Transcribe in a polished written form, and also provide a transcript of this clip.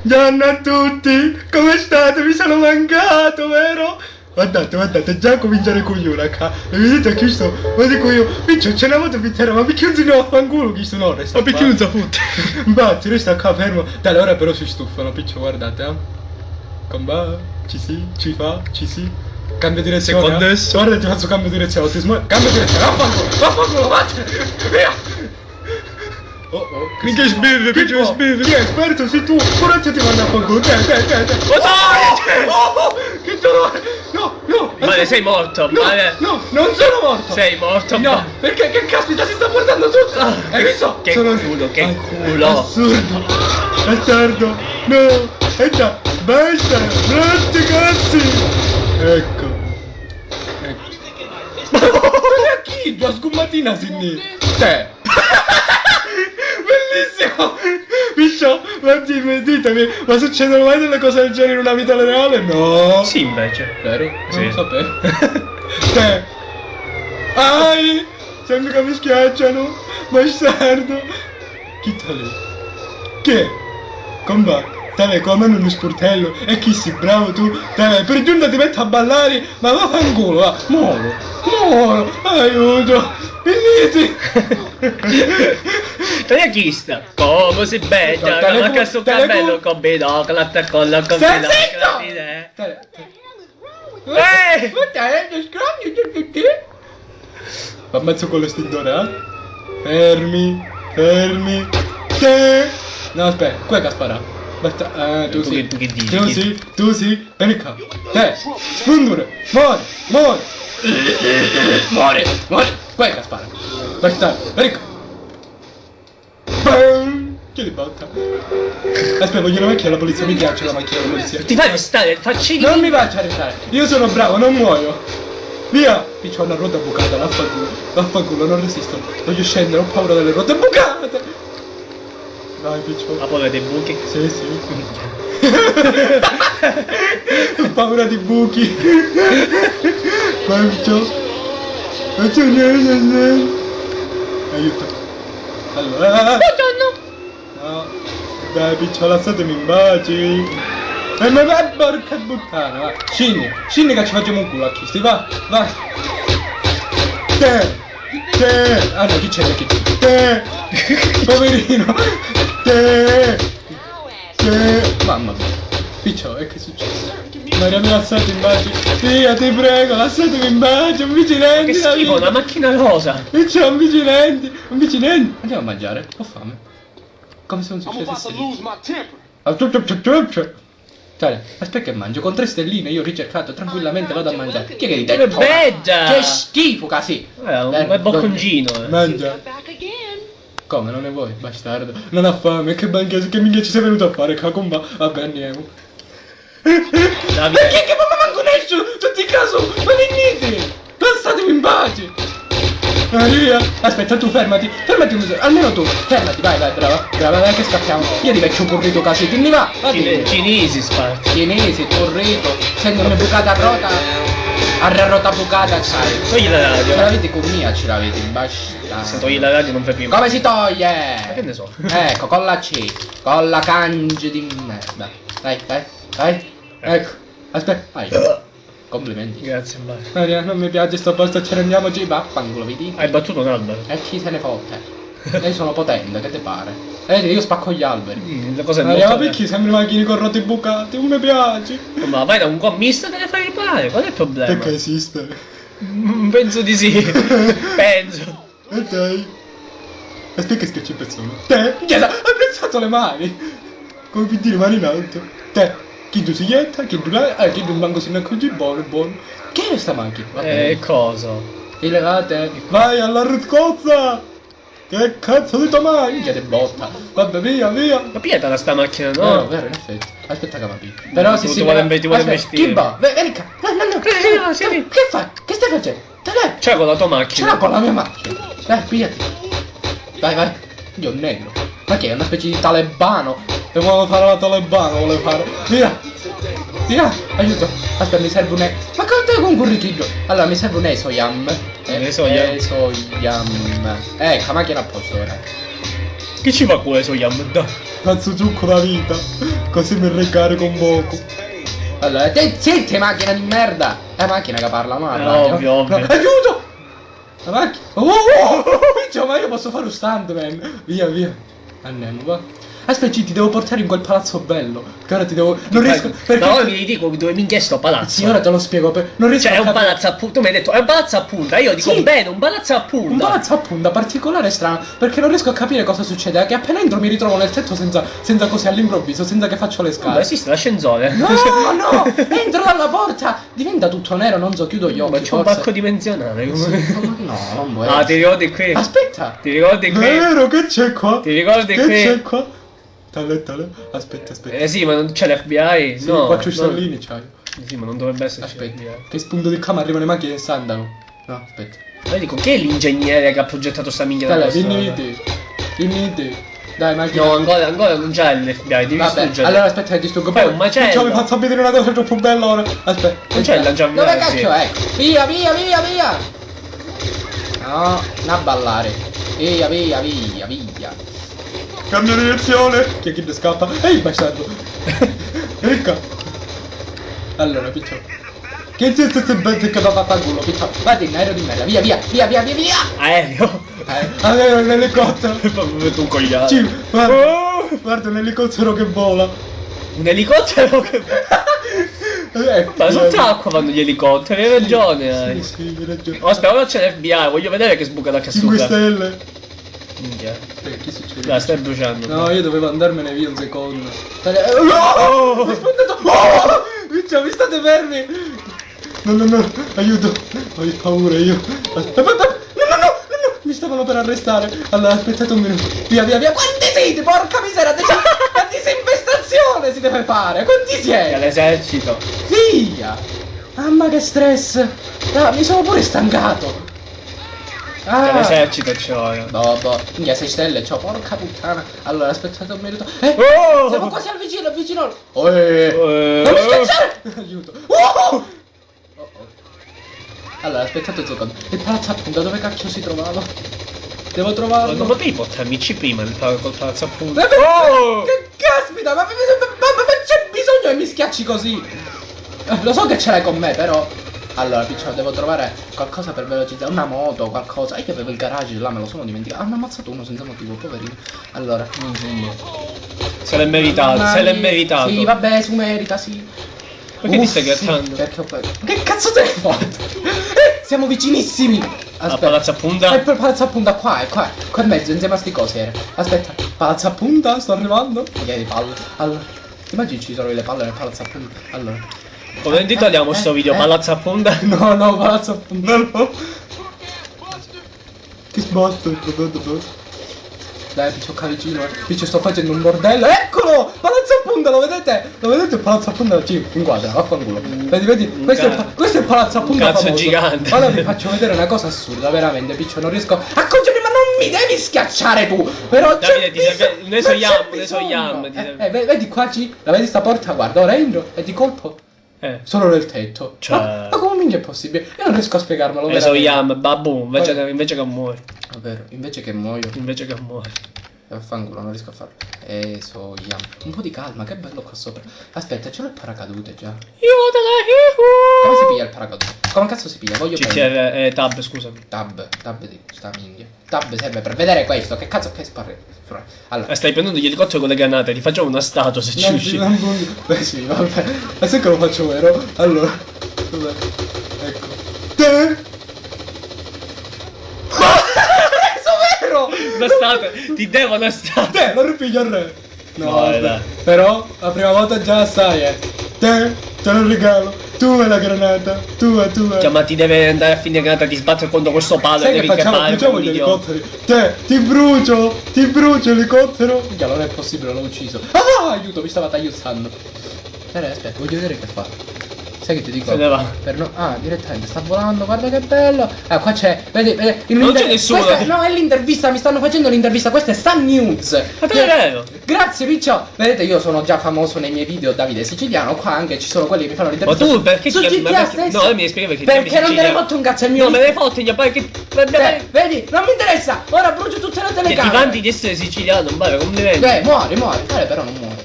Buongiorno a tutti, come state? Mi sono mancato, vero? Guardate, già cominciare con io, raga. E vedete che sto, guardate con io. Piccio, c'è una moto pittera, ma perché non si ne fanculo chi sono ora? Ma perché non si fotte? Infatti, resta qua fermo. Dai, ora però si stufano, piccio, guardate, Comba, ci si. Cambio direzione. Secondo adesso. Guarda, ti faccio cambio direzione, cambio direzione, vaffanculo, vattene, via! Oh, Minchia sbirri, piccio sbirri. Chi è esperto? Sei tu! Coraggio ti manda a fanculo! Te! Oh, dai! Oh, che dolore! No! Male, sei morto, No, male. no, non sono morto! Sei morto, No, perché? Che caspita, si sta guardando tutto! Hai visto? Che culo, che culo. Assurdo! Bastardo! No! E già, basta! Grazie, cazzi! Ecco. Ma a chi? La sgummatina, Sinni! Te! Bellissimo! Piccio, ma ditemi, ma succedono mai delle cose del genere in una vita reale? No! Sì, invece. Vero? Sì. Non lo sapevo. Ai! Sembra che mi schiacciano! Bastardo! Chi sta lì? Che? Comba! Dai, come non uno sportello! E chi sei bravo tu? Dai, per giunta ti metti a ballare! Ma vaffanculo, va! Moro! Aiuto! Venite! Togli chi sta? Come si bella, Tele- ma che sto tele- cappello con binocolo, con la Stai combina. zitto! Eh! Ammazzo con l'estintore, Fermi! Che? No, aspetta, qua che spara. Basta, tu sì. Tu che dici? Tu sì. Vieni qua. Spundure! Muore! Qua che spara. Basta, vieni qua. Bam! Che li botta? Aspetta, voglio una macchina alla polizia, mi piace la macchina alla polizia. Ti fai stare, facci Non mi faccia arrestare, io sono bravo, non muoio. Via! Piccio, ho una ruota bucata, vaffanculo, non resisto. Voglio scendere, ho paura delle ruote bucate. Vai, Piccio. Ha paura dei buchi? Sì. Ho paura di buchi. Vai, Piccio. Aiuto. Allora. No. Dai, Piccio, lasciatemi in baci. E ma va, porca puttana, va. Scendi che ci facciamo un culo a chi va. Te. Ah no, chi c'è? Te. Poverino. Te. Mamma mia. Piccio, e che è successo? Maria mi lasciate in baci. Via, ti prego, lasciatemi in baci, un vigilante. Che schifo, una macchina rosa. Piccio, un vigilante. Andiamo a mangiare, ho fame. Come se non succedesse niente. Cioè, aspetta che mangio, con 3 stelline io ho ricercato, tranquillamente vado a mangiare. Chi è che ti Che bella! Che schifo, casi! Un bel bocconcino. Mangia. Come, non ne vuoi, bastardo? Non ha fame, che minchia ci sei venuto a fare, cacomba? Vabbè, andiamo. Davide. Perché che mamma manco ne esce? Tutti in caso, ma venite! Lasciatemi in pace! Maria! Aspetta, tu fermati un minuto, almeno tu, fermati, vai, brava, dai che scappiamo. Io ti vecchio corrito casi, ti ne va? Cinesi sparti. Cinesi, corrito, scendono bucata a rota bucata, sai. Togli la radio. Ce l'avete con mia, ce l'avete, basta. Se togli la radio non fai più. Come si toglie? Ma che ne so. Ecco, con la C, con la cange di merda. Dai. Ecco, aspetta, vai. Complimenti. Grazie, Mario. Maria, non mi piace sto posto, ce ne andiamoci, vaffanculo, vedi? Hai battuto un albero. E chi se ne fotte? Io sono potente, che te pare? Io spacco gli alberi. La cosa è Maria, ma molto perché sembri macchine con rotti bucati? Non mi piace. Ma vai da un commista che le fai riparare, qual è il problema? Perché esiste? Penso di sì. Penso. E dai. Aspetta che schiacci il pezzone. Te? Chiesa, hai pensato le mani? Come per dire mani in alto. Te? Chi tu si ietta? Chi tu la... chi tu manco se ne accorgi? Buono. Che è sta macchina? Cosa? E levate. Vai alla rutcozza! Che cazzo di tua macchina? Te botta. Vabbè, via. Ma pietala sta macchina, no? No, vero, in effetti. Aspetta che capi. Però se Tu si vuole vede- ti vuole Aspetta, investire. chi va? Vieni qua. No. sì. Che fai? Che stai facendo? Dai. C'è con la tua Ce l'ho macchina. con la mia macchina. Dai, pigliati. Vai. Io negro. Ma che è una specie di talebano? E vuole fare la talebano, vuole fare. Via, aiuto. Aspetta, mi serve un Ma quanto è con currichillo? Allora, mi serve un Esoyam. Esoyam. La macchina a posto ora. Che ci fa questo Yam? Faccio giucco la vita. Così mi ricarico un poco. Allora, zitti macchina di merda! È macchina che parla, no? Ovvio, ovvio. Aiuto! La macchina! Cioè, ma io posso fare un stuntman! Via, via! Andiamo, va. Aspetta, ti devo portare in quel palazzo bello. Che ora ti devo. Non riesco. Perché. No, mi dico dove minchia è sto palazzo. Sì, ora te lo spiego. Non riesco Cioè, a è un capire. palazzo a punta. Tu mi hai detto, è un palazzo a punta. Io dico Sì. bene, un palazzo a punta. Un palazzo a punta particolare e strano. Perché non riesco a capire cosa succede. È che appena entro mi ritrovo nel tetto senza così all'improvviso, senza che faccio le Ma scale. esiste l'ascensore. No, no! Entro dalla porta! Diventa tutto nero, non so, chiudo gli occhi. Ma c'è un forse. pacco dimensionale. No, non vuoi. Ah, ti ricordi qui? Aspetta! Ti ricordi qui? Vero, che c'è qua? Ti ricordi Che qui? c'è qua? Tale. Aspetta. Sì, ma non c'è l'FBI? Sì, no. qua c'è i no. stallini, c'hai. Sì, ma non dovrebbe esserci Aspetta, l'FBI. che spunto di cama arrivano le macchine che andano. No, aspetta. Ma dico, chi è l'ingegnere che ha progettato sta minchia da Dai, questo? dimmi te. Dai, macchina. No, ancora non c'è l'FBI, devi Vabbè, distruggere. allora aspetta che distruggo Poi è un macello. Ciao, mi faccio vedere una cosa troppo bella ora. Aspetta. Non c'è il lanciafiamme. Dove cacchio è? Via! No, non a ballare. Via. Cambia direzione. Chi ne scappa? Ehi, bastardo. Ricca. Allora, piccio. Che c'è questo bezzo che va fatta al culo? Piccio, vatti in aereo di merda. Via. Aereo. Allora, un elicottero. Tu un cogliato. Guarda, Oh, guarda un elicottero che vola. un elicottero che... Ma sott'acqua vanno gli elicotteri, hai ragione. hai. Sì, hai ragione. Oh, aspetta, ora c'è l'FBI, voglio vedere che sbuca da 5 cassuta. stelle. Minchia. Che succede? Dai, stai bruciando. No, io dovevo andarmene via un secondo. No! Mi spuntato! Oh! Piccio, mi state fermi! No, aiuto. Ho paura io. Aspetta. No. Mi stavano per arrestare. Allora, aspettate un minuto. Via! Quanti siete? Porca miseria! La disinfestazione si deve fare! Quanti Che siete? l'esercito. Via! Mamma che stress! Ah, mi sono pure stancato! Che Ah! l'esercito c'è ora. Boh, minchia 6 stelle, c'ho, porca puttana! Allora, aspettate un minuto. Oh! Siamo quasi al vicino! Non mi schiacciare! Aiuto! Oh! Allora, aspettate un secondo. Il palazzo a punta, dove cacchio si trovava? Devo Ma trovarlo. non potevi portarmi C prima col palazzo a punta? Oh! Che caspita, ma c'è bisogno che mi schiacci così? Lo so che ce l'hai con me, però. Allora, picciolo, devo trovare qualcosa per velocizzare. Una moto, qualcosa. Io avevo il garage là, me lo sono dimenticato. Hanno ammazzato uno senza motivo, poverino. Allora. Se l'è meritato, se l'è meritato. Sì, vabbè, su merita, sì. Perché ti stai Sì, grattando? perché ho paura. Che cazzo te ne fatto? Siamo vicinissimi! Al palazzo a punta? Il palazzo a punta qua, è qua in mezzo, insieme a sti cosi era. Aspetta, palazzo a punta, sto arrivando. Mica di palle. Allora, ti immagini ci sono le palle nel palazzo a punta? Allora. Come intitoliamo sto video? Palazzo a punta? No, palazzo a punta. No. Che sbasta. Dai, piccio vicino, piccio sto facendo un bordello. Eccolo! Palazzo a punta, lo vedete? Lo vedete il palazzo a punta? Sì, inquadra, vaffanculo. Vedi, questo è il palazzo a punta cazzo famoso. gigante. Ora vi faccio vedere una cosa assurda, veramente, piccio, non riesco a cogliere, ma non mi devi schiacciare tu! Però Davide, ti serve- ne so c'è yam, ne bisogno. so yam, ti serve- Vedi qua, la vedi sta porta? Guarda, ora entro e di colpo solo nel tetto. Cioè- Ma come minchia è possibile? Io non riesco a spiegarmelo, Ne so veramente. yam, babù, invece che muori. Davvero, invece che muoio. Invece che muori. Vaffanculo, non riesco a farlo. Yam. Un po' di calma, che bello qua sopra. Aspetta, c'è il paracadute già. Come si piglia il paracadute? Come cazzo si piglia? Voglio prendere. CTR, tab, scusami. Tab di sta minchia. Tab serve per vedere questo. Che cazzo che sparre? Allora. Stai prendendo gli elicotteri con le granate, ti facciamo una statua se ci riusci. Beh sì, vabbè. Ma sai che lo faccio vero? Allora. Vabbè. Ecco. Te. Vero! Una statua, ti devo una statua. Te, lo ripiglio al re. No, Vai, vabbè. dai. Però la prima volta già la sai, Te lo regalo. Tu hai la granata. Tu hai. Cioè, ma ti deve andare a finire granata, ti sbatte contro questo palo e Sai che devi facciamo? crepare Facciamo come gli un idiota. elicotteri. Te, ti brucio l'elicottero. Minchia, non è possibile, l'ho ucciso. Ah, aiuto, mi stava tagliuzzando. Aspetta, voglio vedere che fa. Sai che ti dico? Se ne va. Ah, direttamente, sta volando, guarda che bello. Qua c'è, vedi, Non c'è nessuno. No, è l'intervista, mi stanno facendo l'intervista, questa è Sun News. Ma te è vero? Grazie Piccio. Vedete, io sono già famoso nei miei video Davide Siciliano, qua anche ci sono quelli che mi fanno Ma l'intervista. tu perché su ti GTA stesso. No, mi devi spiegare Perché non te ne fotte un cazzo, è il mio. No, me ne fotte, perché Vedi, non mi interessa. Ora brucio tutte le ti telecamere. vanti di essere siciliano, non vale, complimenti. Muori, però non muori.